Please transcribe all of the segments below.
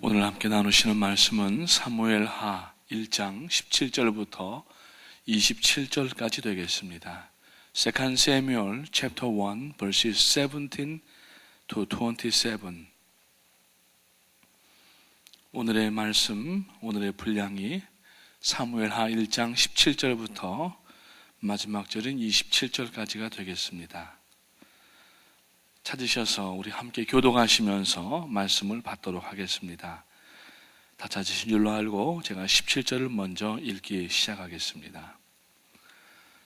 오늘 함께 나누시는 말씀은 사무엘하 1장 17절부터 27절까지 되겠습니다. Second Samuel chapter 1 verses 17 to 27. 오늘의 말씀, 오늘의 분량이 사무엘하 1장 17절부터 마지막 절인 27절까지가 되겠습니다. 찾으셔서 우리 함께 교독하시면서 말씀을 받도록 하겠습니다. 다 찾으신 줄로 알고 제가 17절을 먼저 읽기 시작하겠습니다.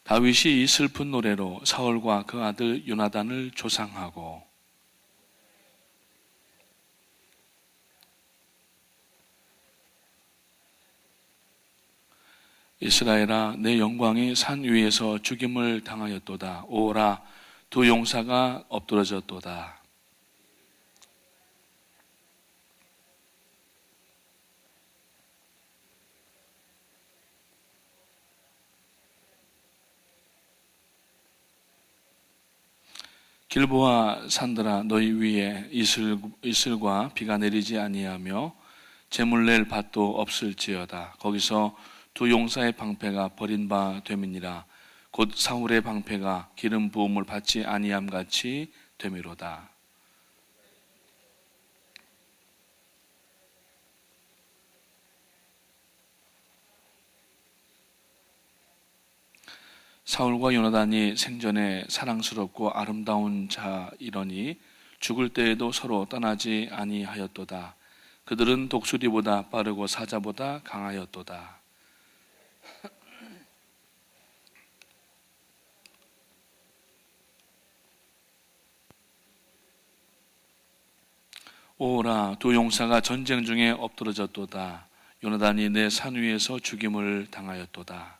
다윗이 이 슬픈 노래로 사울과 그 아들 요나단을 조상하고 이스라엘아, 내 영광이 산 위에서 죽임을 당하였도다. 오라, 두 용사가 엎드러졌도다. 길보아 산들아, 너희 위에 이슬과 비가 내리지 아니하며 재물 낼 밭도 없을지어다. 거기서 두 용사의 방패가 버린 바 됨이니라. 곧 사울의 방패가 기름 부음을 받지 아니함 같이 되미로다. 사울과 요나단이 생전에 사랑스럽고 아름다운 자이러니 죽을 때에도 서로 떠나지 아니하였도다. 그들은 독수리보다 빠르고 사자보다 강하였도다. 오라, 두 용사가 전쟁 중에 엎드러졌도다. 요나단이 내 산 위에서 죽임을 당하였도다.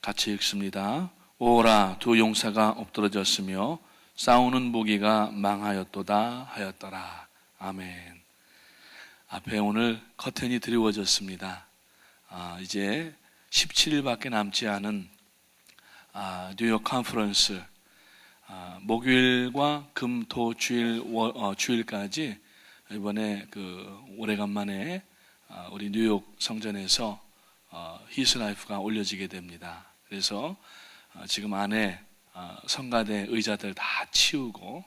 같이 읽습니다. 오라, 두 용사가 엎드러졌으며 싸우는 무기가 망하였도다 하였더라. 아멘. 앞에 오늘 커튼이 드리워졌습니다. 이제 17일밖에 남지 않은 뉴욕 컨퍼런스, 목요일과 금, 토, 주일까지 이번에 오래간만에 우리 뉴욕 성전에서 히스 라이프가 올려지게 됩니다. 그래서 지금 안에 성가대 의자들 다 치우고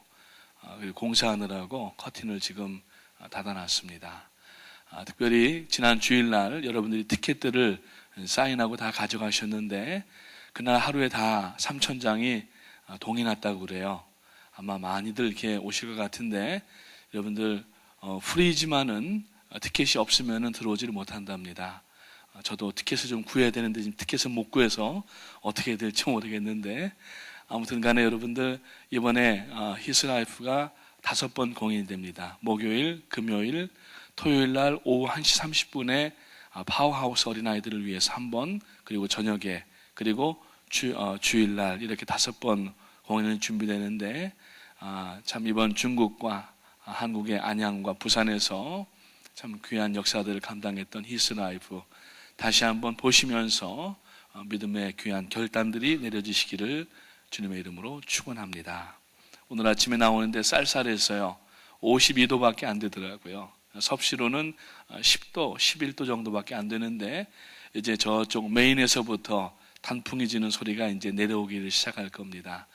공사하느라고 커튼을 지금 닫아놨습니다. 특별히 지난 주일날 여러분들이 티켓들을 사인하고 다 가져가셨는데 그날 하루에 다 3,000장이 동이 났다고 그래요. 아마 많이들 이렇게 오실 것 같은데 여러분들 프리지만은 티켓이 없으면 들어오지를 못한답니다. 저도 티켓을 좀 구해야 되는데 지금 티켓을 못 구해서 어떻게 해야 될지 모르겠는데 아무튼 간에 여러분들 이번에 히스라이프가 5번 공연이 됩니다. 목요일, 금요일, 토요일 날 오후 1시 30분에 파워하우스 어린아이들을 위해서 1번, 그리고 저녁에, 그리고 주일날 이렇게 5번 공연이 준비되는데 참 이번 중국과 한국의 안양과 부산에서 참 귀한 역사들을 감당했던 히스라이프 다시 한번 보시면서 믿음의 귀한 결단들이 내려지시기를 주님의 이름으로 축원합니다. 오늘 아침에 나오는데 쌀쌀했어요. 52도밖에 안 되더라고요. 섭씨로는 10도, 11도 정도밖에 안 되는데 이제 저쪽 메인에서부터 단풍이 지는 소리가 이제 내려오기를 시작할 겁니다.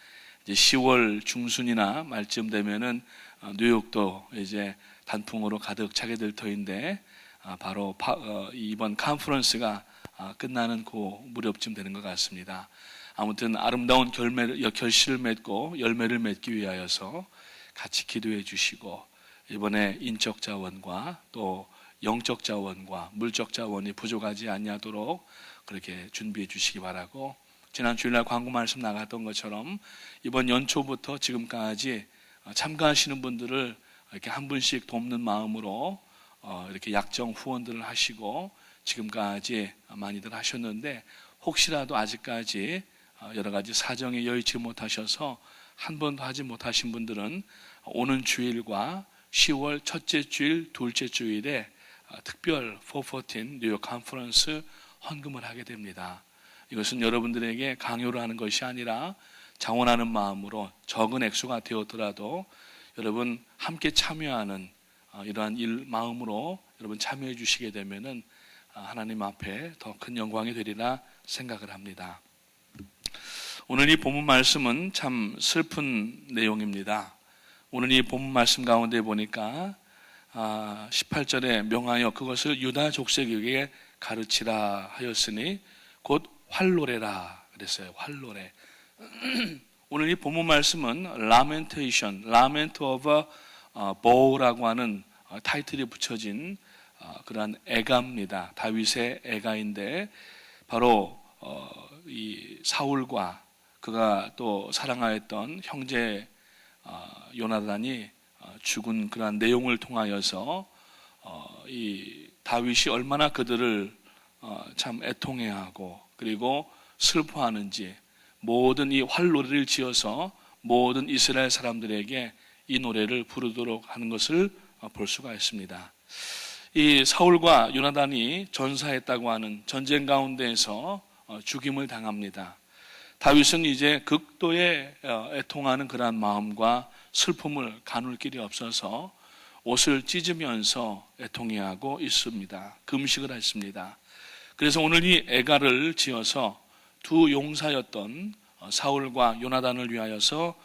이제 10월 중순이나 말쯤 되면은 뉴욕도 이제 단풍으로 가득 차게 될 터인데 바로 이번 컨퍼런스가 끝나는 그 무렵쯤 되는 것 같습니다. 아무튼 아름다운 결실을 맺고 열매를 맺기 위하여서 같이 기도해 주시고 이번에 인적 자원과 또 영적 자원과 물적 자원이 부족하지 아니하도록 그렇게 준비해 주시기 바라고, 지난 주일날 광고 말씀 나갔던 것처럼 이번 연초부터 지금까지 참가하시는 분들을 이렇게 한 분씩 돕는 마음으로 이렇게 약정 후원들을 하시고 지금까지 많이들 하셨는데 혹시라도 아직까지 여러 가지 사정에 여의치 못하셔서 한 번도 하지 못하신 분들은 오는 주일과 10월 첫째 주일, 둘째 주일에 특별 414 뉴욕 컨퍼런스 헌금을 하게 됩니다. 이것은 여러분들에게 강요를 하는 것이 아니라 자원하는 마음으로 적은 액수가 되었더라도 여러분 함께 참여하는 이러한 일 마음으로 여러분 참여해 주시게 되면은 하나님 앞에 더 큰 영광이 되리라 생각을 합니다. 오늘 이 본문 말씀은 참 슬픈 내용입니다. 오늘 이 본문 말씀 가운데 보니까 18절에 명하여 그것을 유다 족속에게 가르치라 하였으니 곧 활노래라 그랬어요. 활노래. 오늘 이 본문 말씀은 Lamentation, Lament of Bow라고 하는 타이틀이 붙여진 그러한 애가입니다. 다윗의 애가인데 바로 이 사울과 그가 또 사랑하였던 형제 요나단이 죽은 그러한 내용을 통하여서 이 다윗이 얼마나 그들을 참 애통해하고 그리고 슬퍼하는지 모든 이 활노래를 지어서 모든 이스라엘 사람들에게 이 노래를 부르도록 하는 것을 볼 수가 있습니다. 이 사울과 요나단이 전사했다고 하는 전쟁 가운데에서 죽임을 당합니다. 다윗은 이제 극도의 애통하는 그러한 마음과 슬픔을 가눌 길이 없어서 옷을 찢으면서 애통해하고 있습니다. 금식을 했습니다. 그래서 오늘 이 애가를 지어서 두 용사였던 사울과 요나단을 위하여서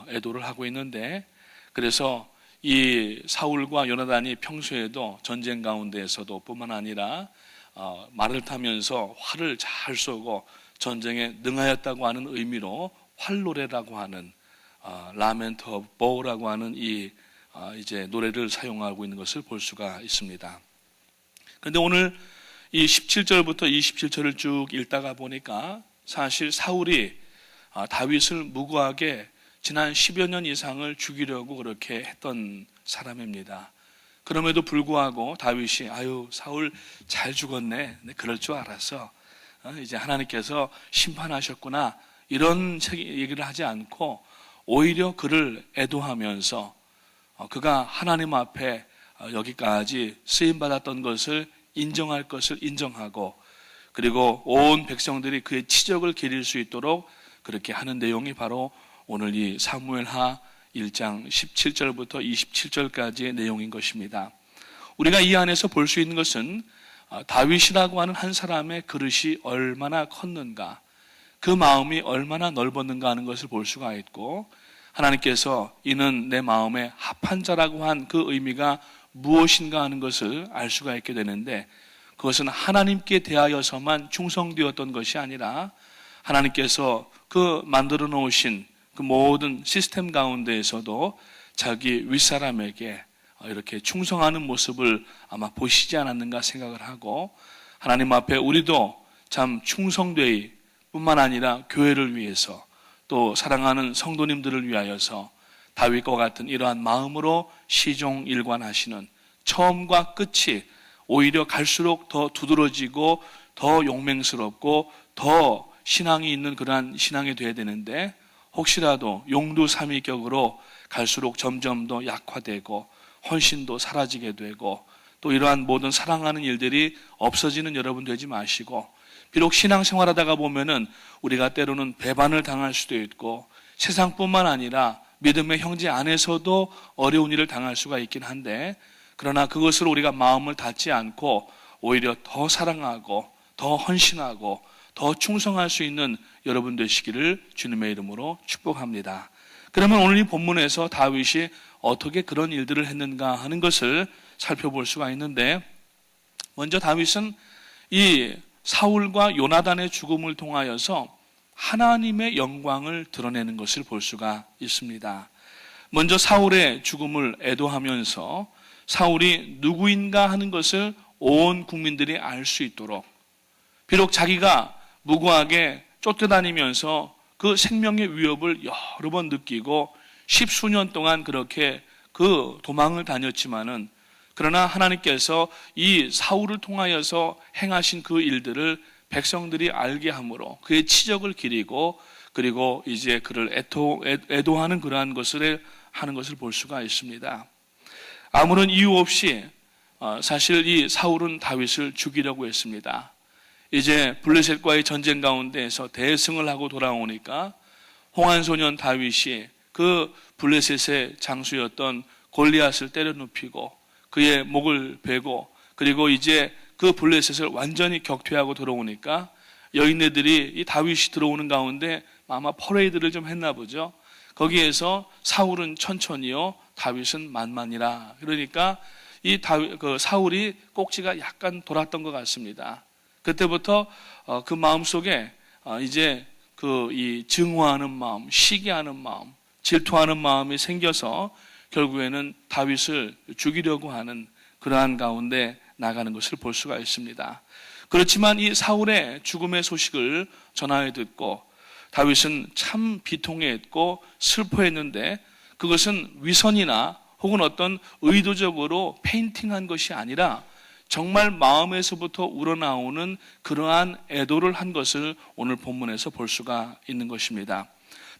애도를 하고 있는데, 그래서 이 사울과 요나단이 평소에도 전쟁 가운데에서도 뿐만 아니라 말을 타면서 활을 잘 쏘고 전쟁에 능하였다고 하는 의미로 활노래라고 하는 Lament of Bow라고 하는 이 이제 노래를 사용하고 있는 것을 볼 수가 있습니다. 그런데 오늘 이 17절부터 27절을 쭉 읽다가 보니까 사실 사울이 다윗을 무고하게 지난 10여 년 이상을 죽이려고 그렇게 했던 사람입니다. 그럼에도 불구하고 다윗이 아유 사울 잘 죽었네, 그럴 줄 알았어, 이제 하나님께서 심판하셨구나, 이런 얘기를 하지 않고 오히려 그를 애도하면서 그가 하나님 앞에 여기까지 쓰임받았던 것을 인정할 것을 인정하고, 그리고 온 백성들이 그의 치적을 기릴 수 있도록 그렇게 하는 내용이 바로 오늘 이 사무엘하 1장 17절부터 27절까지의 내용인 것입니다. 우리가 이 안에서 볼 수 있는 것은 다윗이라고 하는 한 사람의 그릇이 얼마나 컸는가, 그 마음이 얼마나 넓었는가 하는 것을 볼 수가 있고, 하나님께서 이는 내 마음에 합한 자라고 한 그 의미가 무엇인가 하는 것을 알 수가 있게 되는데, 그것은 하나님께 대하여서만 충성되었던 것이 아니라 하나님께서 그 만들어 놓으신 그 모든 시스템 가운데에서도 자기 윗사람에게 이렇게 충성하는 모습을 아마 보시지 않았는가 생각을 하고, 하나님 앞에 우리도 참 충성되이 뿐만 아니라 교회를 위해서 또 사랑하는 성도님들을 위하여서 다윗과 같은 이러한 마음으로 시종일관하시는, 처음과 끝이 오히려 갈수록 더 두드러지고 더 용맹스럽고 더 신앙이 있는 그러한 신앙이 되어야 되는데, 혹시라도 용두삼위격으로 갈수록 점점 더 약화되고 헌신도 사라지게 되고 또 이러한 모든 사랑하는 일들이 없어지는 여러분 되지 마시고, 비록 신앙생활하다가 보면은 우리가 때로는 배반을 당할 수도 있고 세상뿐만 아니라 믿음의 형제 안에서도 어려운 일을 당할 수가 있긴 한데, 그러나 그것으로 우리가 마음을 닫지 않고 오히려 더 사랑하고 더 헌신하고 더 충성할 수 있는 여러분 되시기를 주님의 이름으로 축복합니다. 그러면 오늘 이 본문에서 다윗이 어떻게 그런 일들을 했는가 하는 것을 살펴볼 수가 있는데, 먼저 다윗은 이 사울과 요나단의 죽음을 통하여서 하나님의 영광을 드러내는 것을 볼 수가 있습니다. 먼저 사울의 죽음을 애도하면서 사울이 누구인가 하는 것을 온 국민들이 알 수 있도록, 비록 자기가 무고하게 쫓겨다니면서 그 생명의 위협을 여러 번 느끼고 10수년 동안 그렇게 그 도망을 다녔지만은, 그러나 하나님께서 이 사울을 통하여서 행하신 그 일들을 백성들이 알게 함으로 그의 치적을 기리고, 그리고 이제 그를 애도하는 그러한 것을 하는 것을 볼 수가 있습니다. 아무런 이유 없이 사실 이 사울은 다윗을 죽이려고 했습니다. 이제 블레셋과의 전쟁 가운데에서 대승을 하고 돌아오니까 홍한소년 다윗이 그 블레셋의 장수였던 골리앗을 때려눕히고 그의 목을 베고, 그리고 이제 그 블레셋을 완전히 격퇴하고 들어오니까 여인네들이 이 다윗이 들어오는 가운데 아마 퍼레이드를 좀 했나 보죠. 거기에서 사울은 천천히요, 다윗은 만만이라. 그러니까 이 사울이 꼭지가 약간 돌았던 것 같습니다. 그때부터 그 마음 속에 이제 이 증오하는 마음, 시기하는 마음, 질투하는 마음이 생겨서 결국에는 다윗을 죽이려고 하는 그러한 가운데 나가는 것을 볼 수가 있습니다. 그렇지만 이 사울의 죽음의 소식을 전하여 듣고 다윗은 참 비통해했고 슬퍼했는데, 그것은 위선이나 혹은 어떤 의도적으로 페인팅한 것이 아니라 정말 마음에서부터 우러나오는 그러한 애도를 한 것을 오늘 본문에서 볼 수가 있는 것입니다.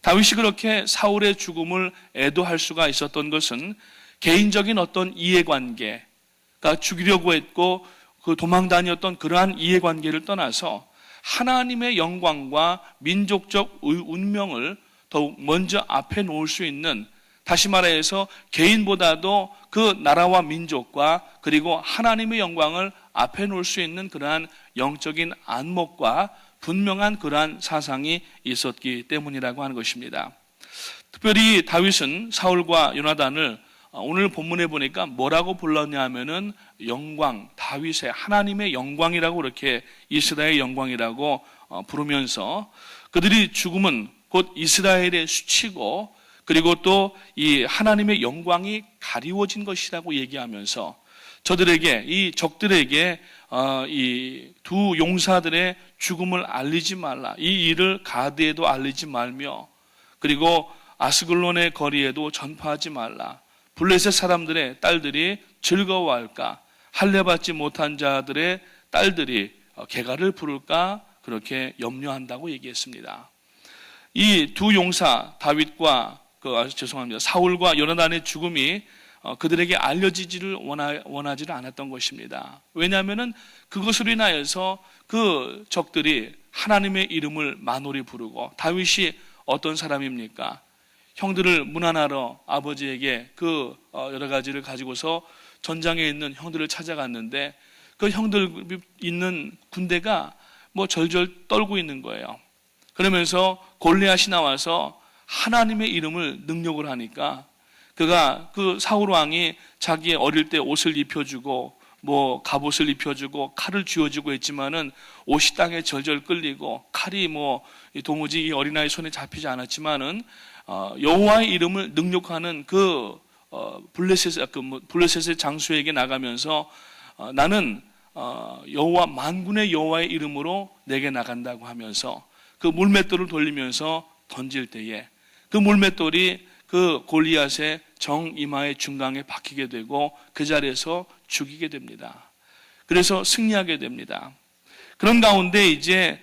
다윗이 그렇게 사울의 죽음을 애도할 수가 있었던 것은 개인적인 어떤 이해관계가 죽이려고 했고 그 도망 다녔던 그러한 이해관계를 떠나서 하나님의 영광과 민족적 운명을 더욱 먼저 앞에 놓을 수 있는, 다시 말해서 개인보다도 그 나라와 민족과 그리고 하나님의 영광을 앞에 놓을 수 있는 그러한 영적인 안목과 분명한 그러한 사상이 있었기 때문이라고 하는 것입니다. 특별히 다윗은 사울과 요나단을 오늘 본문에 보니까 뭐라고 불렀냐 하면은 영광, 다윗의 하나님의 영광이라고, 이렇게 이스라엘의 영광이라고 부르면서 그들이 죽음은 곧 이스라엘의 수치고 그리고 또 이 하나님의 영광이 가리워진 것이라고 얘기하면서 저들에게, 이 적들에게 이 두 용사들의 죽음을 알리지 말라, 이 일을 가드에도 알리지 말며 그리고 아스글론의 거리에도 전파하지 말라, 블레셋 사람들의 딸들이 즐거워할까, 할례받지 못한 자들의 딸들이 개가를 부를까, 그렇게 염려한다고 얘기했습니다. 이 두 용사 다윗과 사울과 요나단의 죽음이 그들에게 알려지지를 원하지를 않았던 것입니다. 왜냐하면 그것으로 인하여서 그 적들이 하나님의 이름을 만홀히 부르고, 다윗이 어떤 사람입니까? 형들을 문안하러 아버지에게 여러 가지를 가지고서 전장에 있는 형들을 찾아갔는데 그 형들 있는 군대가 절절 떨고 있는 거예요. 그러면서 골리앗이 나와서 하나님의 이름을 능력을 하니까 그 사울 왕이 자기의 어릴 때 옷을 입혀주고 갑옷을 입혀주고 칼을 쥐어주고 했지만은 옷이 땅에 절절 끌리고 칼이 도무지 이 어린아이 손에 잡히지 않았지만은 여호와의 이름을 능력하는 블레셋의 장수에게 나가면서 나는 여호와 만군의 여호와의 이름으로 내게 나간다고 하면서 그 물맷돌을 돌리면서 던질 때에 그 물맷돌이 그 골리앗의 정 이마의 중앙에 박히게 되고 그 자리에서 죽이게 됩니다. 그래서 승리하게 됩니다. 그런 가운데 이제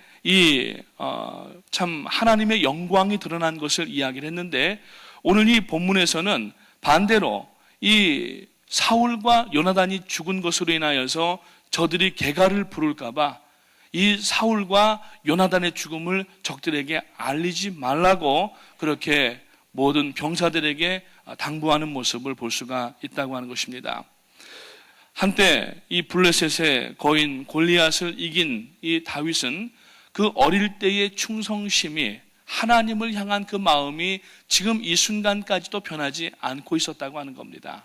참 하나님의 영광이 드러난 것을 이야기를 했는데, 오늘 이 본문에서는 반대로 이 사울과 요나단이 죽은 것으로 인하여서 저들이 개가를 부를까봐 이 사울과 요나단의 죽음을 적들에게 알리지 말라고 그렇게 모든 병사들에게 당부하는 모습을 볼 수가 있다고 하는 것입니다. 한때 이 블레셋의 거인 골리앗을 이긴 이 다윗은 그 어릴 때의 충성심이, 하나님을 향한 그 마음이 지금 이 순간까지도 변하지 않고 있었다고 하는 겁니다.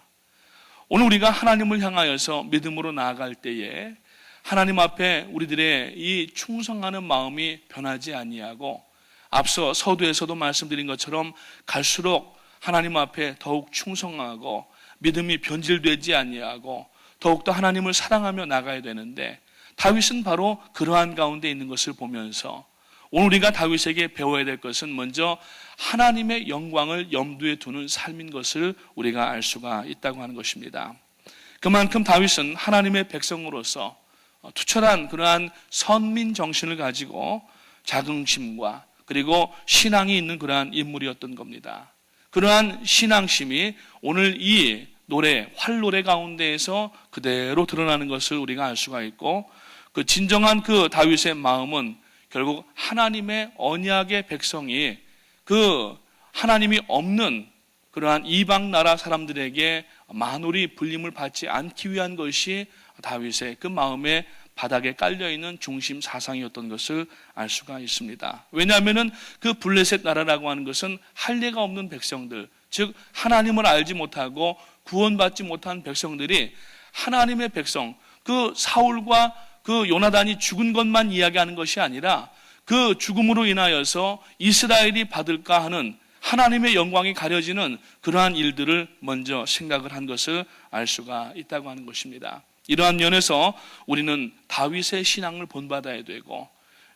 오늘 우리가 하나님을 향하여서 믿음으로 나아갈 때에 하나님 앞에 우리들의 이 충성하는 마음이 변하지 아니하고, 앞서 서두에서도 말씀드린 것처럼 갈수록 하나님 앞에 더욱 충성하고 믿음이 변질되지 아니하고 더욱더 하나님을 사랑하며 나가야 되는데, 다윗은 바로 그러한 가운데 있는 것을 보면서 오늘 우리가 다윗에게 배워야 될 것은 먼저 하나님의 영광을 염두에 두는 삶인 것을 우리가 알 수가 있다고 하는 것입니다. 그만큼 다윗은 하나님의 백성으로서 투철한 그러한 선민 정신을 가지고 자긍심과 그리고 신앙이 있는 그러한 인물이었던 겁니다. 그러한 신앙심이 오늘 이 노래, 활노래 가운데에서 그대로 드러나는 것을 우리가 알 수가 있고, 그 진정한 그 다윗의 마음은 결국 하나님의 언약의 백성이 그 하나님이 없는 그러한 이방 나라 사람들에게 만홀히 불림을 받지 않기 위한 것이 다윗의 그 마음의 바닥에 깔려있는 중심 사상이었던 것을 알 수가 있습니다. 왜냐하면 그 블레셋 나라라고 하는 것은 할례가 없는 백성들, 즉 하나님을 알지 못하고 구원받지 못한 백성들이 하나님의 백성, 그 사울과 그 요나단이 죽은 것만 이야기하는 것이 아니라 그 죽음으로 인하여서 이스라엘이 받을까 하는 하나님의 영광이 가려지는 그러한 일들을 먼저 생각을 한 것을 알 수가 있다고 하는 것입니다. 이러한 면에서 우리는 다윗의 신앙을 본받아야 되고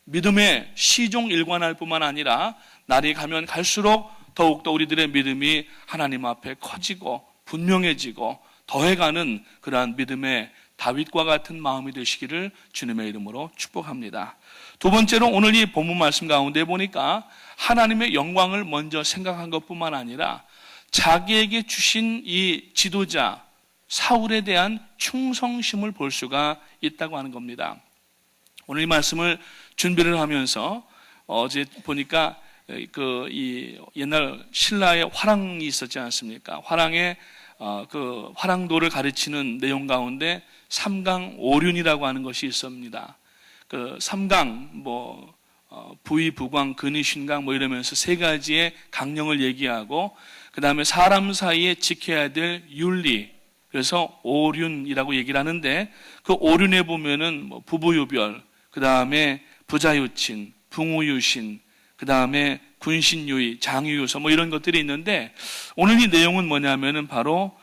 믿음의 시종 일관할 뿐만 아니라 날이 가면 갈수록 더욱더 우리들의 믿음이 하나님 앞에 커지고 분명해지고 더해가는 그러한 믿음의 다윗과 같은 마음이 되시기를 주님의 이름으로 축복합니다. 두 번째로 오늘 이 본문 말씀 가운데 보니까 하나님의 영광을 먼저 생각한 것뿐만 아니라 자기에게 주신 이 지도자 사울에 대한 충성심을 볼 수가 있다고 하는 겁니다. 오늘 이 말씀을 준비를 하면서 어제 보니까 이 옛날 신라의 화랑이 있었지 않습니까? 화랑의 그 화랑도를 가르치는 내용 가운데 삼강 오륜이라고 하는 것이 있습니다. 그 삼강 부의, 부광, 근의, 신강 이러면서 세 가지의 강령을 얘기하고 그 다음에 사람 사이에 지켜야 될 윤리, 그래서 오륜이라고 얘기를 하는데 그 오륜에 보면은 부부유별, 그 다음에 부자유친, 붕우유신, 그 다음에 군신유의, 장유유서 이런 것들이 있는데 오늘 이 내용은 뭐냐면은 바로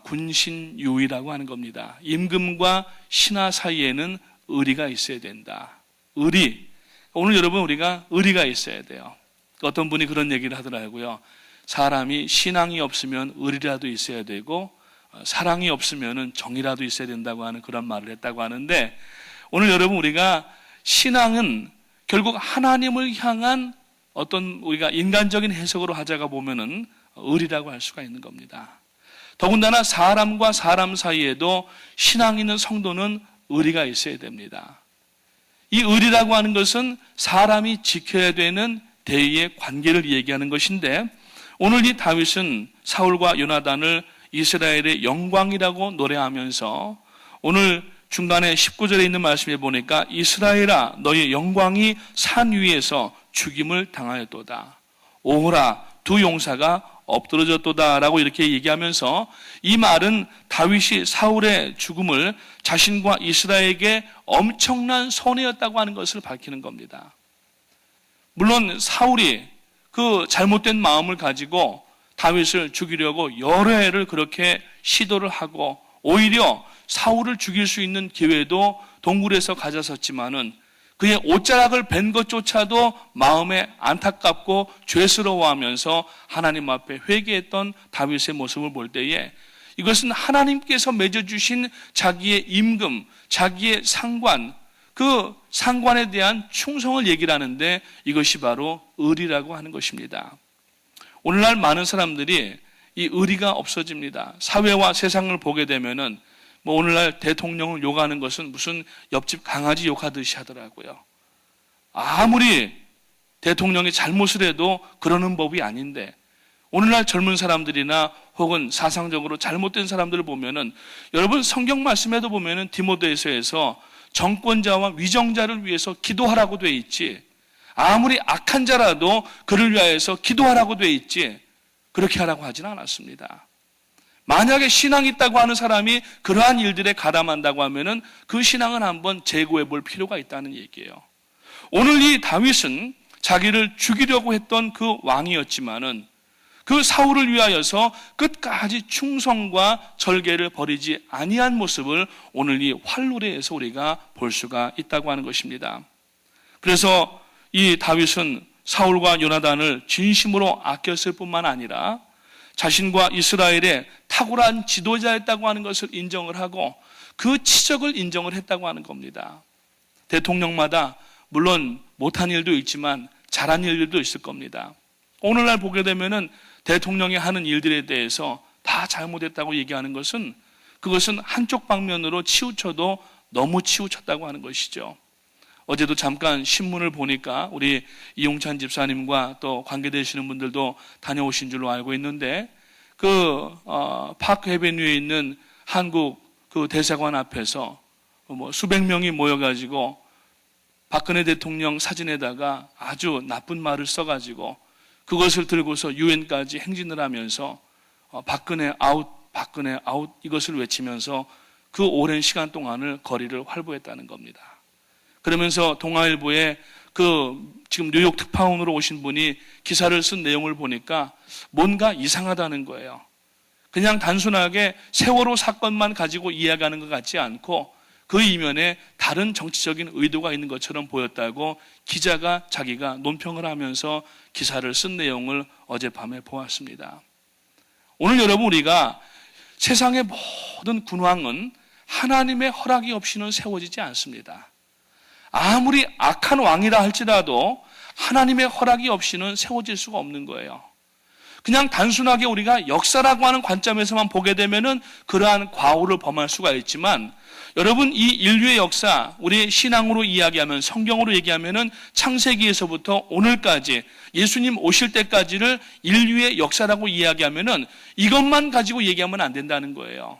군신유의라고 하는 겁니다. 임금과 신하 사이에는 의리가 있어야 된다. 의리. 오늘 여러분 우리가 의리가 있어야 돼요. 어떤 분이 그런 얘기를 하더라고요. 사람이 신앙이 없으면 의리라도 있어야 되고 사랑이 없으면 정이라도 있어야 된다고 하는 그런 말을 했다고 하는데 오늘 여러분 우리가 신앙은 결국 하나님을 향한 어떤 우리가 인간적인 해석으로 하자가 보면은 의리라고 할 수가 있는 겁니다. 더군다나 사람과 사람 사이에도 신앙 있는 성도는 의리가 있어야 됩니다. 이 의리라고 하는 것은 사람이 지켜야 되는 대의의 관계를 얘기하는 것인데 오늘 이 다윗은 사울과 요나단을 이스라엘의 영광이라고 노래하면서 오늘 중간에 19절에 있는 말씀에 보니까 이스라엘아 너의 영광이 산 위에서 죽임을 당하였도다. 오호라 두 용사가 엎드러졌도다 라고 이렇게 얘기하면서 이 말은 다윗이 사울의 죽음을 자신과 이스라엘에게 엄청난 손해였다고 하는 것을 밝히는 겁니다. 물론 사울이 그 잘못된 마음을 가지고 다윗을 죽이려고 여러 해를 그렇게 시도를 하고 오히려 사울을 죽일 수 있는 기회도 동굴에서 가졌었지만은 그의 옷자락을 벤 것조차도 마음에 안타깝고 죄스러워하면서 하나님 앞에 회개했던 다윗의 모습을 볼 때에 이것은 하나님께서 맺어주신 자기의 임금, 자기의 상관, 그 상관에 대한 충성을 얘기를 하는데 이것이 바로 의리라고 하는 것입니다. 오늘날 많은 사람들이 이 의리가 없어집니다. 사회와 세상을 보게 되면은 오늘날 대통령을 욕하는 것은 무슨 옆집 강아지 욕하듯이 하더라고요. 아무리 대통령이 잘못을 해도 그러는 법이 아닌데 오늘날 젊은 사람들이나 혹은 사상적으로 잘못된 사람들을 보면은 여러분 성경 말씀에도 보면은 디모데후서에서 정권자와 위정자를 위해서 기도하라고 돼 있지 아무리 악한 자라도 그를 위하여서 기도하라고 돼 있지 그렇게 하라고 하지는 않았습니다. 만약에 신앙이 있다고 하는 사람이 그러한 일들에 가담한다고 하면은 그 신앙은 한번 재고해 볼 필요가 있다는 얘기예요. 오늘 이 다윗은 자기를 죽이려고 했던 그 왕이었지만은 그 사울을 위하여서 끝까지 충성과 절개를 버리지 아니한 모습을 오늘 이 활로레에서 우리가 볼 수가 있다고 하는 것입니다. 그래서 이 다윗은 사울과 요나단을 진심으로 아꼈을 뿐만 아니라 자신과 이스라엘의 탁월한 지도자였다고 하는 것을 인정을 하고 그 치적을 인정을 했다고 하는 겁니다. 대통령마다 물론 못한 일도 있지만 잘한 일들도 있을 겁니다. 오늘날 보게 되면은 대통령이 하는 일들에 대해서 다 잘못했다고 얘기하는 것은 그것은 한쪽 방면으로 치우쳐도 너무 치우쳤다고 하는 것이죠. 어제도 잠깐 신문을 보니까 우리 이용찬 집사님과 또 관계되시는 분들도 다녀오신 줄로 알고 있는데 파크 해변위에 있는 한국 그 대사관 앞에서 수백 명이 모여가지고 박근혜 대통령 사진에다가 아주 나쁜 말을 써가지고 그것을 들고서 유엔까지 행진을 하면서 박근혜 아웃, 박근혜 아웃 이것을 외치면서 그 오랜 시간 동안을 거리를 활보했다는 겁니다. 그러면서 동아일보에 지금 뉴욕 특파원으로 오신 분이 기사를 쓴 내용을 보니까 뭔가 이상하다는 거예요. 그냥 단순하게 세월호 사건만 가지고 이야기하는 것 같지 않고 그 이면에 다른 정치적인 의도가 있는 것처럼 보였다고 기자가 자기가 논평을 하면서 기사를 쓴 내용을 어젯밤에 보았습니다. 오늘 여러분 우리가 세상의 모든 군왕은 하나님의 허락이 없이는 세워지지 않습니다. 아무리 악한 왕이라 할지라도 하나님의 허락이 없이는 세워질 수가 없는 거예요. 그냥 단순하게 우리가 역사라고 하는 관점에서만 보게 되면은 그러한 과오를 범할 수가 있지만 여러분 이 인류의 역사, 우리 신앙으로 이야기하면 성경으로 얘기하면은 창세기에서부터 오늘까지 예수님 오실 때까지를 인류의 역사라고 이야기하면은 이것만 가지고 얘기하면 안 된다는 거예요.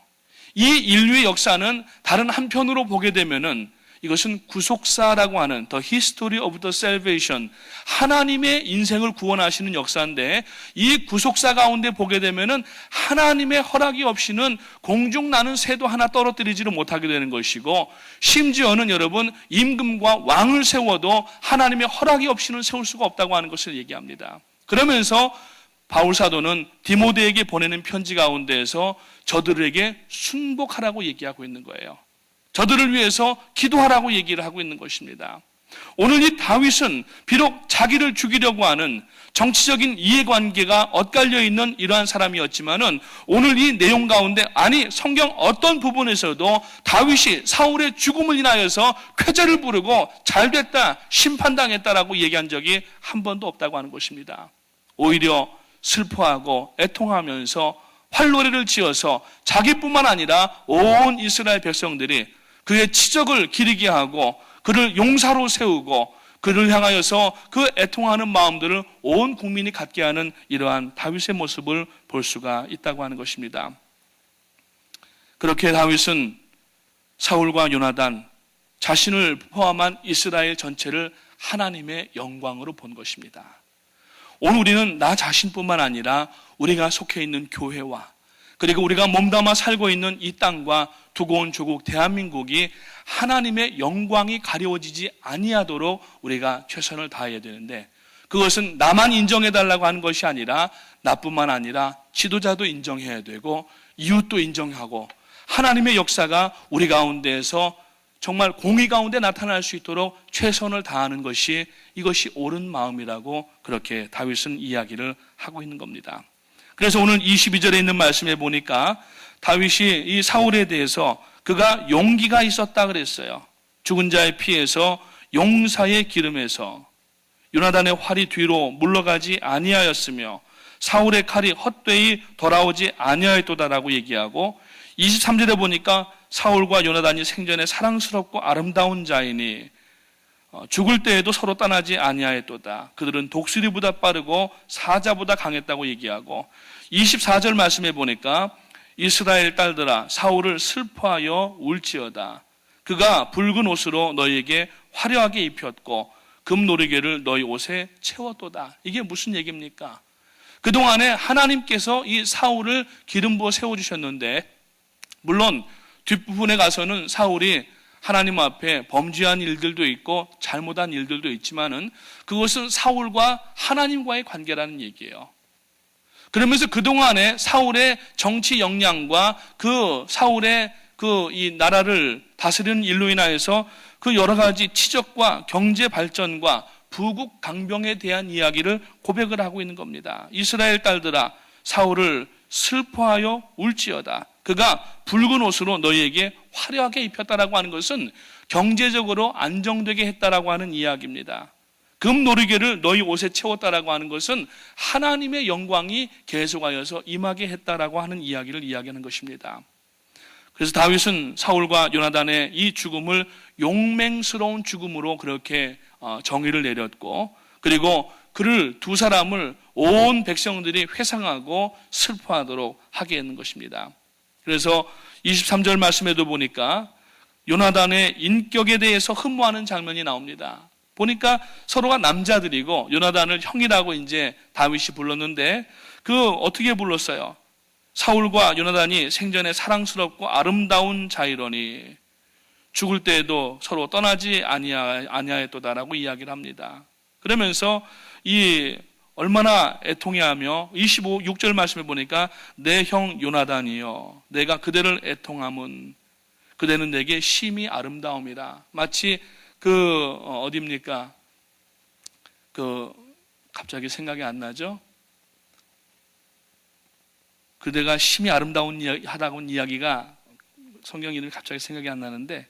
이 인류의 역사는 다른 한편으로 보게 되면은 이것은 구속사라고 하는 The History of the Salvation, 하나님의 인생을 구원하시는 역사인데 이 구속사 가운데 보게 되면은 하나님의 허락이 없이는 공중 나는 새도 하나 떨어뜨리지를 못하게 되는 것이고 심지어는 여러분 임금과 왕을 세워도 하나님의 허락이 없이는 세울 수가 없다고 하는 것을 얘기합니다. 그러면서 바울 사도는 디모데에게 보내는 편지 가운데에서 저들에게 순복하라고 얘기하고 있는 거예요. 저들을 위해서 기도하라고 얘기를 하고 있는 것입니다. 오늘 이 다윗은 비록 자기를 죽이려고 하는 정치적인 이해관계가 엇갈려 있는 이러한 사람이었지만은 오늘 이 내용 가운데 아니 성경 어떤 부분에서도 다윗이 사울의 죽음을 인하여서 쾌재를 부르고 잘됐다 심판당했다라고 얘기한 적이 한 번도 없다고 하는 것입니다. 오히려 슬퍼하고 애통하면서 활노래를 지어서 자기뿐만 아니라 온 이스라엘 백성들이 그의 치적을 기리게 하고 그를 용사로 세우고 그를 향하여서 그 애통하는 마음들을 온 국민이 갖게 하는 이러한 다윗의 모습을 볼 수가 있다고 하는 것입니다. 그렇게 다윗은 사울과 요나단 자신을 포함한 이스라엘 전체를 하나님의 영광으로 본 것입니다. 오늘 우리는 나 자신뿐만 아니라 우리가 속해 있는 교회와 그리고 우리가 몸담아 살고 있는 이 땅과 두고 온 조국 대한민국이 하나님의 영광이 가려워지지 아니하도록 우리가 최선을 다해야 되는데 그것은 나만 인정해달라고 하는 것이 아니라 나뿐만 아니라 지도자도 인정해야 되고 이웃도 인정하고 하나님의 역사가 우리 가운데에서 정말 공의 가운데 나타날 수 있도록 최선을 다하는 것이 이것이 옳은 마음이라고 그렇게 다윗은 이야기를 하고 있는 겁니다. 그래서 오늘 22절에 있는 말씀에 보니까 다윗이 이 사울에 대해서 그가 용기가 있었다 그랬어요. 죽은 자의 피에서 용사의 기름에서 요나단의 활이 뒤로 물러가지 아니하였으며 사울의 칼이 헛되이 돌아오지 아니하였도다라고 얘기하고 23절에 보니까 사울과 요나단이 생전에 사랑스럽고 아름다운 자이니 죽을 때에도 서로 떠나지 아니하였도다. 그들은 독수리보다 빠르고 사자보다 강했다고 얘기하고 24절 말씀에 보니까 이스라엘 딸들아 사울을 슬퍼하여 울지어다. 그가 붉은 옷으로 너희에게 화려하게 입혔고 금노리개를 너희 옷에 채웠도다. 이게 무슨 얘기입니까? 그동안에 하나님께서 이 사울을 기름 부어 세워주셨는데 물론 뒷부분에 가서는 사울이 하나님 앞에 범죄한 일들도 있고 잘못한 일들도 있지만은 그것은 사울과 하나님과의 관계라는 얘기예요. 그러면서 그동안에 사울의 정치 역량과 그 사울의 이 나라를 다스리는 일로 인하여서 그 여러 가지 치적과 경제 발전과 부국 강병에 대한 이야기를 고백을 하고 있는 겁니다. 이스라엘 딸들아 사울을 슬퍼하여 울지어다. 그가 붉은 옷으로 너희에게 화려하게 입혔다라고 하는 것은 경제적으로 안정되게 했다라고 하는 이야기입니다. 금노리개를 너희 옷에 채웠다라고 하는 것은 하나님의 영광이 계속하여서 임하게 했다라고 하는 이야기를 이야기하는 것입니다. 그래서 다윗은 사울과 요나단의 이 죽음을 용맹스러운 죽음으로 그렇게 정의를 내렸고, 그리고 그를 두 사람을 온 백성들이 회상하고 슬퍼하도록 하게 했는 것입니다. 그래서 23절 말씀에도 보니까 요나단의 인격에 대해서 흠모하는 장면이 나옵니다. 보니까 서로가 남자들이고 요나단을 형이라고 이제 다윗이 불렀는데 그 어떻게 불렀어요? 사울과 요나단이 생전에 사랑스럽고 아름다운 자이러니 죽을 때에도 서로 떠나지 아니하였도다라고 이야기를 합니다. 그러면서 이 얼마나 애통해하며 6절 말씀에 보니까 내 형 요나단이여 내가 그대를 애통함은 그대는 내게 심히 아름다움이라. 마치 어디입니까? 갑자기 생각이 안 나죠? 그대가 심히 하다고는 이야기가 성경 이름이 갑자기 생각이 안 나는데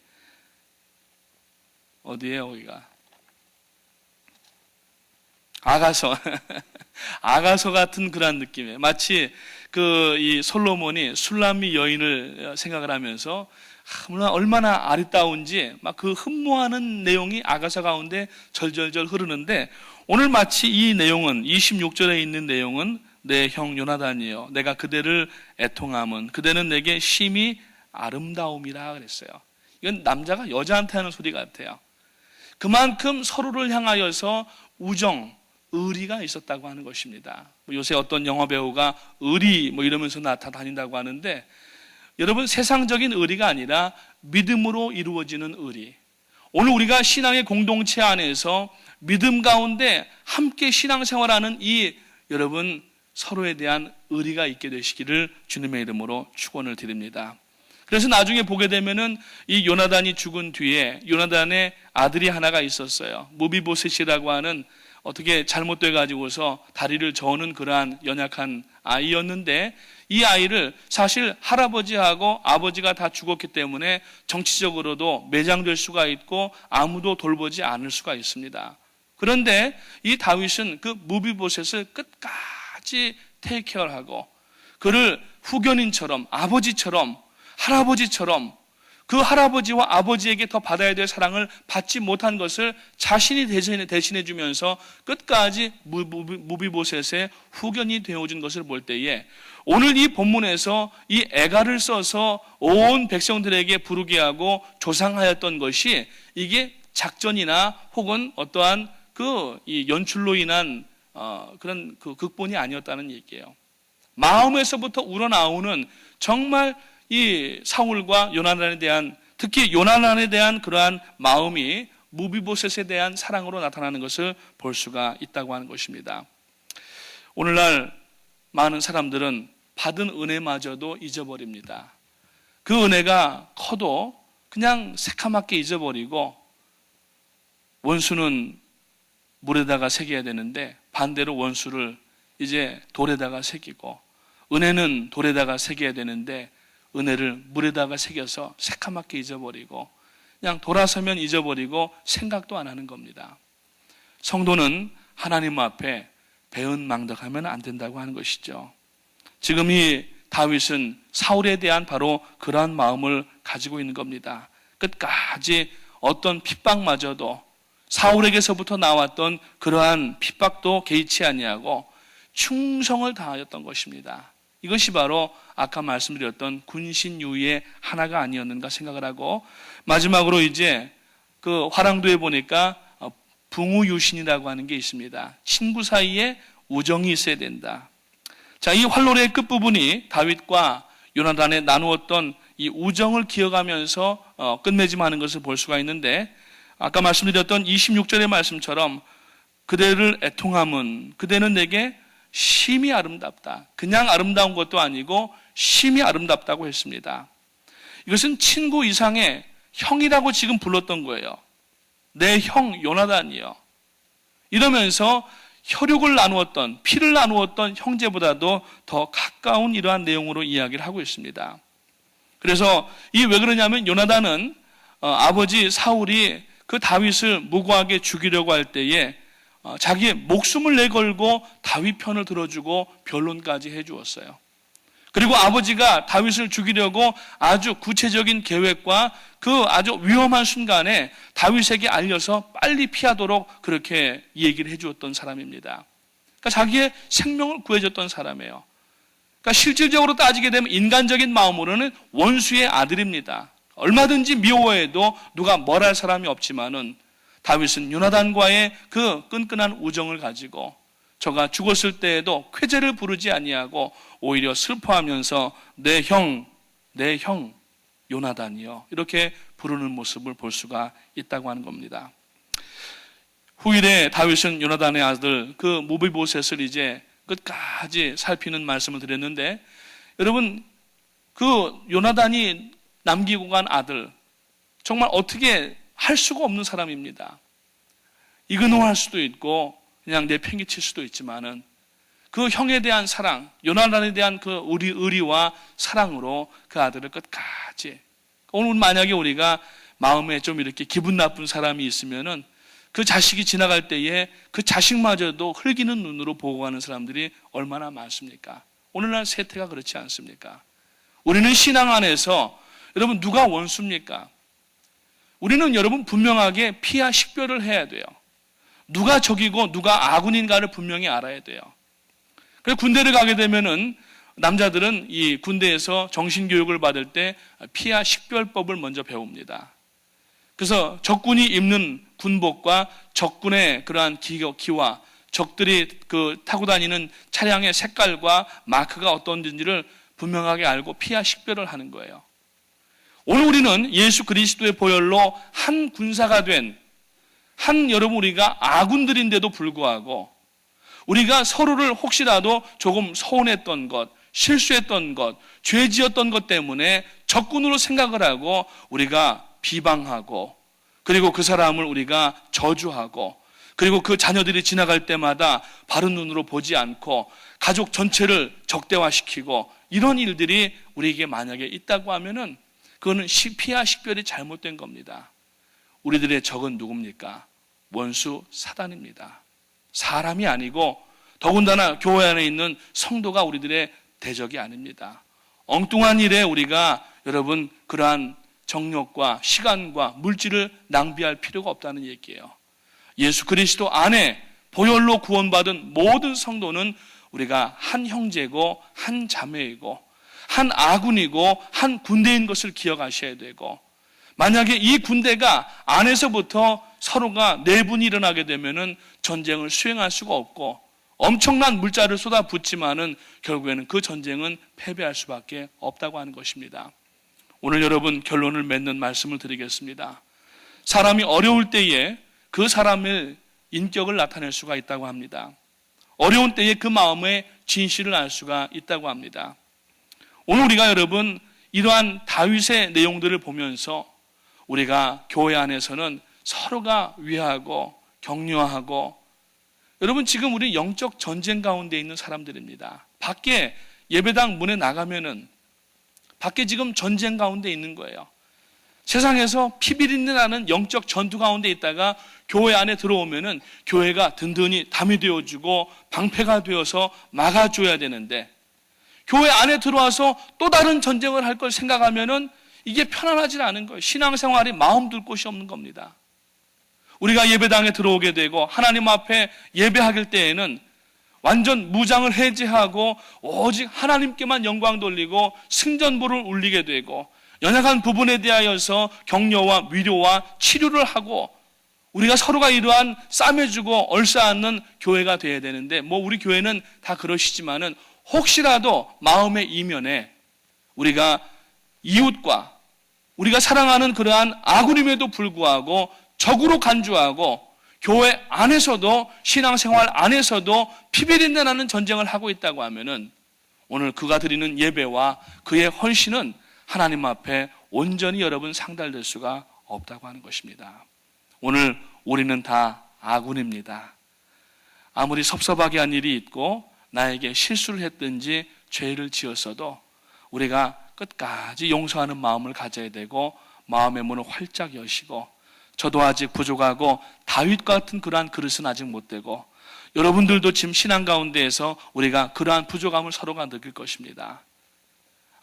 어디에요, 거기가? 아가서. 아가서 같은 그런 느낌이에요. 마치 이 솔로몬이 술람미 여인을 생각을 하면서 얼마나 아리따운지 막 그 흠모하는 내용이 아가서 가운데 절절절 흐르는데, 오늘 마치 이 내용은 26절에 있는 내용은 내 형 요나단이여 내가 그대를 애통함은 그대는 내게 심히 아름다움이라 그랬어요. 이건 남자가 여자한테 하는 소리 같아요. 그만큼 서로를 향하여서 우정, 의리가 있었다고 하는 것입니다. 요새 어떤 영화 배우가 의리 이러면서 나타다닌다고 하는데, 여러분 세상적인 의리가 아니라 믿음으로 이루어지는 의리. 오늘 우리가 신앙의 공동체 안에서 믿음 가운데 함께 신앙생활하는 여러분 서로에 대한 의리가 있게 되시기를 주님의 이름으로 축원을 드립니다. 그래서 나중에 보게 되면은 이 요나단이 죽은 뒤에 요나단의 아들이 하나가 있었어요. 무비보셋이라고 하는 어떻게 잘못돼 가지고서 다리를 저는 그러한 연약한 아이였는데, 이 아이를 사실 할아버지하고 아버지가 다 죽었기 때문에 정치적으로도 매장될 수가 있고 아무도 돌보지 않을 수가 있습니다. 그런데 이 다윗은 그 무비보셋을 끝까지 테이크케어하고 그를 후견인처럼, 아버지처럼, 할아버지처럼 그 할아버지와 아버지에게 더 받아야 될 사랑을 받지 못한 것을 자신이 대신해 주면서 끝까지 무비보셋의 후견이 되어준 것을 볼 때에, 오늘 이 본문에서 이 애가를 써서 온 백성들에게 부르게 하고 조상하였던 것이 이게 작전이나 혹은 어떠한 이 연출로 인한 그런 극본이 아니었다는 얘기예요. 마음에서부터 우러나오는 정말 이 사울과 요나단에 대한, 특히 요나단에 대한 그러한 마음이 무비보셋에 대한 사랑으로 나타나는 것을 볼 수가 있다고 하는 것입니다. 오늘날 많은 사람들은 받은 은혜마저도 잊어버립니다. 그 은혜가 커도 그냥 새카맣게 잊어버리고, 원수는 물에다가 새겨야 되는데 반대로 원수를 이제 돌에다가 새기고, 은혜는 돌에다가 새겨야 되는데 은혜를 물에다가 새겨서 새카맣게 잊어버리고, 그냥 돌아서면 잊어버리고 생각도 안 하는 겁니다. 성도는 하나님 앞에 배은망덕하면 안 된다고 하는 것이죠. 지금 이 다윗은 사울에 대한 바로 그러한 마음을 가지고 있는 겁니다. 끝까지 어떤 핍박마저도, 사울에게서부터 나왔던 그러한 핍박도 개의치 아니하고 충성을 다하였던 것입니다. 이것이 바로 아까 말씀드렸던 군신유의 하나가 아니었는가 생각을 하고, 마지막으로 이제 그 화랑도에 보니까 붕우유신이라고 하는 게 있습니다. 친구 사이에 우정이 있어야 된다. 자, 이 활로레의 끝부분이 다윗과 요나단에 나누었던 이 우정을 기억하면서 끝맺음하는 것을 볼 수가 있는데, 아까 말씀드렸던 26절의 말씀처럼 그대를 애통함은 그대는 내게 심히 아름답다. 그냥 아름다운 것도 아니고 심히 아름답다고 했습니다. 이것은 친구 이상의 형이라고 지금 불렀던 거예요. 내 형 요나단이요. 이러면서 혈육을 나누었던, 피를 나누었던 형제보다도 더 가까운 이러한 내용으로 이야기를 하고 있습니다. 그래서 왜 그러냐면 요나단은 아버지 사울이 그 다윗을 무고하게 죽이려고 할 때에 자기의 목숨을 내걸고 다윗 편을 들어주고 변론까지 해주었어요. 그리고 아버지가 다윗을 죽이려고 아주 구체적인 계획과 그 아주 위험한 순간에 다윗에게 알려서 빨리 피하도록 그렇게 얘기를 해주었던 사람입니다. 그러니까 자기의 생명을 구해줬던 사람이에요. 그러니까 실질적으로 따지게 되면 인간적인 마음으로는 원수의 아들입니다. 얼마든지 미워해도 누가 뭘 할 사람이 없지만은 다윗은 요나단과의 그 끈끈한 우정을 가지고 저가 죽었을 때에도 쾌재를 부르지 아니하고 오히려 슬퍼하면서 내 형 요나단이요, 이렇게 부르는 모습을 볼 수가 있다고 하는 겁니다. 후일에 다윗은 요나단의 아들 그 무비보셋을 이제 끝까지 살피는 말씀을 드렸는데, 여러분 그 요나단이 남기고 간 아들 정말 어떻게 할 수가 없는 사람입니다. 이근호할 수도 있고 그냥 내팽개칠 수도 있지만은 그 형에 대한 사랑, 요나단에 대한 그 의리와 사랑으로 그 아들을 끝까지, 오늘 만약에 우리가 마음에 좀 이렇게 기분 나쁜 사람이 있으면은 그 자식이 지나갈 때에 그 자식마저도 흘기는 눈으로 보고 가는 사람들이 얼마나 많습니까? 오늘날 세태가 그렇지 않습니까? 우리는 신앙 안에서 여러분 누가 원수입니까? 우리는 여러분 분명하게 피하 식별을 해야 돼요. 누가 적이고 누가 아군인가를 분명히 알아야 돼요. 그래서 군대를 가게 되면은 남자들은 이 군대에서 정신교육을 받을 때 피하 식별법을 먼저 배웁니다. 그래서 적군이 입는 군복과 적군의 그러한 기와 적들이 그 타고 다니는 차량의 색깔과 마크가 어떤지를 분명하게 알고 피하 식별을 하는 거예요. 오늘 우리는 예수 그리스도의 보혈로 한 군사가 된 여러분 우리가 아군들인데도 불구하고 우리가 서로를 혹시라도 조금 서운했던 것, 실수했던 것, 죄 지었던 것 때문에 적군으로 생각을 하고 우리가 비방하고, 그리고 그 사람을 우리가 저주하고, 그리고 그 자녀들이 지나갈 때마다 바른 눈으로 보지 않고 가족 전체를 적대화시키고, 이런 일들이 우리에게 만약에 있다고 하면은 그거는 피하 식별이 잘못된 겁니다. 우리들의 적은 누굽니까? 원수 사단입니다. 사람이 아니고 더군다나 교회 안에 있는 성도가 우리들의 대적이 아닙니다. 엉뚱한 일에 우리가 여러분 그러한 정력과 시간과 물질을 낭비할 필요가 없다는 얘기예요. 예수 그리스도 안에 보혈로 구원받은 모든 성도는 우리가 한 형제고 한 자매이고 한 아군이고 한 군대인 것을 기억하셔야 되고, 만약에 이 군대가 안에서부터 서로가 내분이 일어나게 되면은 전쟁을 수행할 수가 없고 엄청난 물자를 쏟아붓지만은 결국에는 그 전쟁은 패배할 수밖에 없다고 하는 것입니다. 오늘 여러분 결론을 맺는 말씀을 드리겠습니다. 사람이 어려울 때에 그 사람의 인격을 나타낼 수가 있다고 합니다. 어려운 때에 그 마음의 진실을 알 수가 있다고 합니다. 오늘 우리가 여러분 이러한 다윗의 내용들을 보면서 우리가 교회 안에서는 서로가 위하고 격려하고, 여러분 지금 우리 영적 전쟁 가운데 있는 사람들입니다. 밖에 예배당 문에 나가면은 밖에 지금 전쟁 가운데 있는 거예요. 세상에서 피비린내 나는 영적 전투 가운데 있다가 교회 안에 들어오면은 교회가 든든히 담이 되어주고 방패가 되어서 막아줘야 되는데, 교회 안에 들어와서 또 다른 전쟁을 할 걸 생각하면은 이게 편안하지 않은 거예요. 신앙생활이 마음 둘 곳이 없는 겁니다. 우리가 예배당에 들어오게 되고 하나님 앞에 예배할 때에는 완전 무장을 해제하고 오직 하나님께만 영광 돌리고 승전보를 울리게 되고, 연약한 부분에 대하여서 격려와 위로와 치료를 하고 우리가 서로가 이러한 싸매주고 얼싸안는 교회가 되어야 되는데, 뭐 우리 교회는 다 그러시지만은 혹시라도 마음의 이면에 우리가 이웃과 우리가 사랑하는 그러한 아군임에도 불구하고 적으로 간주하고 교회 안에서도 신앙생활 안에서도 피비린내 나는 전쟁을 하고 있다고 하면은 오늘 그가 드리는 예배와 그의 헌신은 하나님 앞에 온전히 여러분 상달될 수가 없다고 하는 것입니다. 오늘 우리는 다 아군입니다. 아무리 섭섭하게 한 일이 있고 나에게 실수를 했든지 죄를 지었어도 우리가 끝까지 용서하는 마음을 가져야 되고 마음의 문을 활짝 여시고, 저도 아직 부족하고 다윗과 같은 그러한 그릇은 아직 못 되고, 여러분들도 지금 신앙 가운데에서 우리가 그러한 부족함을 서로가 느낄 것입니다.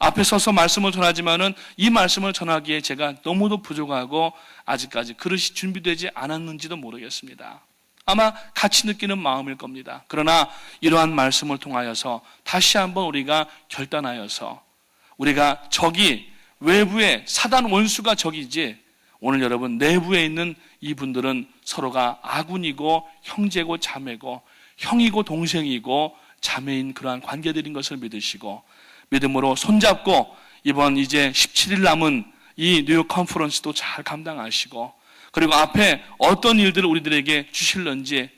앞에 서서 말씀을 전하지만은 이 말씀을 전하기에 제가 너무도 부족하고 아직까지 그릇이 준비되지 않았는지도 모르겠습니다. 아마 같이 느끼는 마음일 겁니다. 그러나 이러한 말씀을 통하여서 다시 한번 우리가 결단하여서 우리가 적이 외부에 사단 원수가 적이지 오늘 여러분 내부에 있는 이분들은 서로가 아군이고 형제고 자매고 형이고 동생이고 자매인 그러한 관계들인 것을 믿으시고 믿음으로 손잡고 이번 이제 17일 남은 이 뉴욕 컨퍼런스도 잘 감당하시고 그리고 앞에 어떤 일들을 우리들에게 주실런지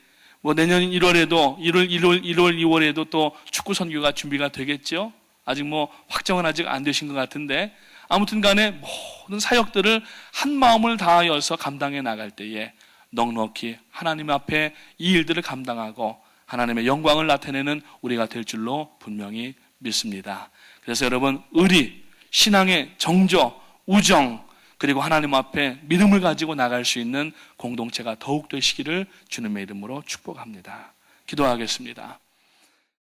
내년 1월에도 1월, 2월에도 또 축구 선교가 준비가 되겠죠. 아직 확정은 아직 안 되신 것 같은데 아무튼 간에 모든 사역들을 한 마음을 다하여서 감당해 나갈 때에 넉넉히 하나님 앞에 이 일들을 감당하고 하나님의 영광을 나타내는 우리가 될 줄로 분명히 믿습니다. 그래서 여러분 의리, 신앙의 정조, 우정 그리고 하나님 앞에 믿음을 가지고 나갈 수 있는 공동체가 더욱 되시기를 주님의 이름으로 축복합니다. 기도하겠습니다.